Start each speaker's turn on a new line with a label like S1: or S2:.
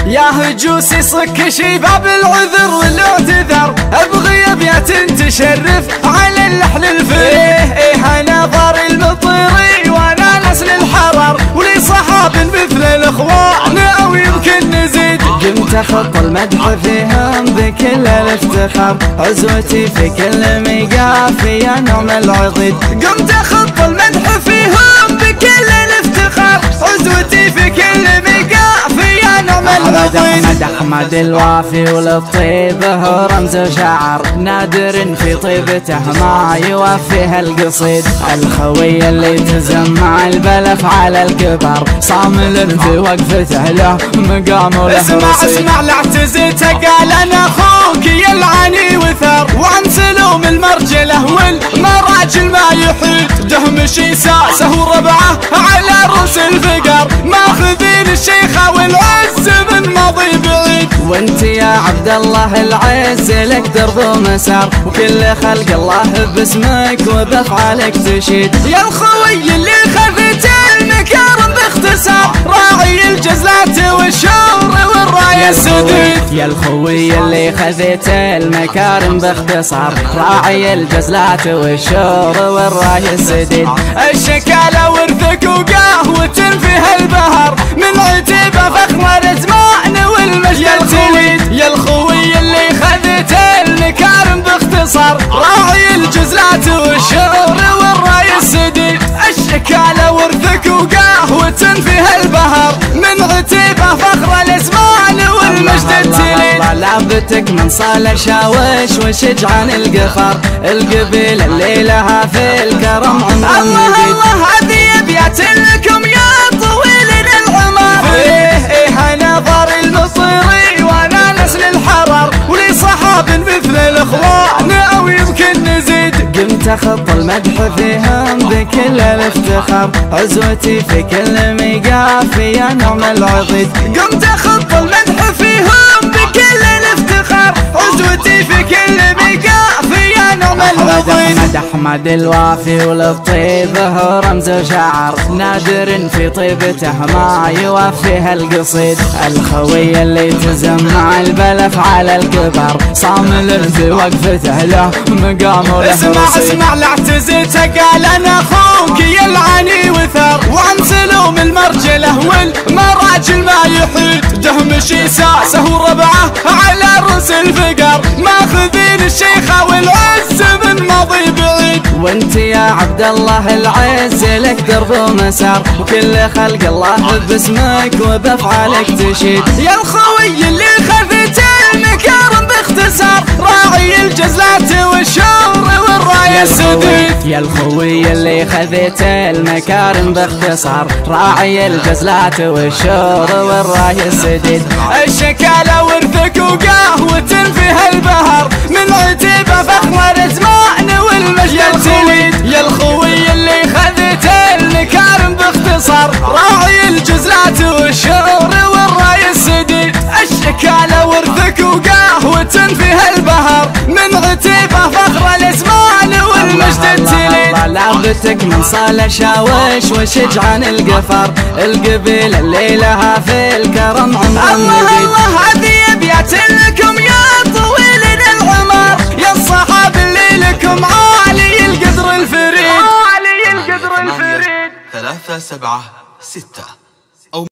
S1: يا هجوسي صك شباب العذر والاعتذار، ابغي ابيات تشرف على اللحن الفريد. انا ضار المطيري وانا نسل الحرر، ولي صحاب مثل الاخوان او يمكن نزيد. قمت اخط المدح فيهم بكل الافتخار، عزوتي في كل ميقاف يا نعم العضيد. قمت اخط المدح فيهم بكل الافتخار، عزوتي في كل ميقاف يا نعم العضيد. احمد الوافي وللطيب هو رمز وشعر، نادر في طيبته ما يوفيها القصيد. الخوي اللي تزمع البلف على الكبر، صامل في وقفته له مقام وله اسمع لاعتزيته قال انا اخوك يلعني وثر، وعن سلوم المرجله والمراجل ما يحيد. دهمشي ساسه وربعه على رؤوس الفقر، ماخذين الشيخه والعز من ماضي بعيد. وانت يا عبد الله العز لك درب ومسار، وكل خلق الله باسمك وبافعالك تشيد. يا الخوي اللي خذت المكارم باختصار، راعي الجزلات والشور والرايه السديد. يا الخوي اللي خذت المكارم باختصار، راعي الجزلات والشور والرايه السديد. الشكالة ورثك وقهوة فيها البهر، من عتيبة فخر الزمان والمجد التليد. يا الخوي اللي خذت المكارم باختصار، راعي الجزلات والشور والرايه السديد. الشكالة ورثك وقهوة فيها البهر، من عتيبة فخر الازمان والمجد التليد. لعبتك من صالح شاوش وشجعان القفار، القبيل اللي لها في الكرم عمر مجيد. الله هذه ابيات لكم يا طويل العمر. انا ضار المصيري وانا نسل الحرر، ولي صحاب مثل الاخوان او يمكن نزيد. قمت اخط المدح فيهم بكل الافتخار، عزوتي في كل ميقاف يا نعم العضيد. قمت اخط المدح فيهم بكل الافتخار، عزوتي في كل ميقاف يا نعم العضيد. احمد الوافي وللطيب هو رمز وشعر، نادر في طيبته ما يوفيها القصيد. الخوي اللي تزمع البلف على الكبر، صامل في وقفته له مقام وله اسمع لاعتزيته قال انا اخوك يلعني وثر، وعن سلوم المرجله والمراجل ما يحيد. دهمشي ساسه وربعه على رؤوس الفقر، ماخذين الشيخه والعز من ماضي بعيد. وانت يا عبد الله العز لك درب ومسار، وكل خلق الله باسمك وبافعالك تشيد. يا الخوي اللي خذت المكارم باختصار، راعي الجزلات والشور والرايه السديد. يا الخوي اللي خذت المكارم باختصار، راعي الجزلات والشور والرايه السديد. الشكالة ورثك وقهوة فيها البهر، من عتيبة فخر الزمان والمجد التليد. يا الخوي اللي خذت المكارم باختصار، راعي الجزلات والشور والرايه السديد. الشكالة ورثك وقهوة فيها البهر، من عتيبة فخر الازمان والمجد التليد. لعبتك من صالح شاوش وشجعان القفر، القبيل اللي لها في الكرم عمر مجيد. الله هذه ابيات لكم يا طويل العمر، يا الصحاب اللي لكم عالي القدر الفريد.
S2: 3 7 6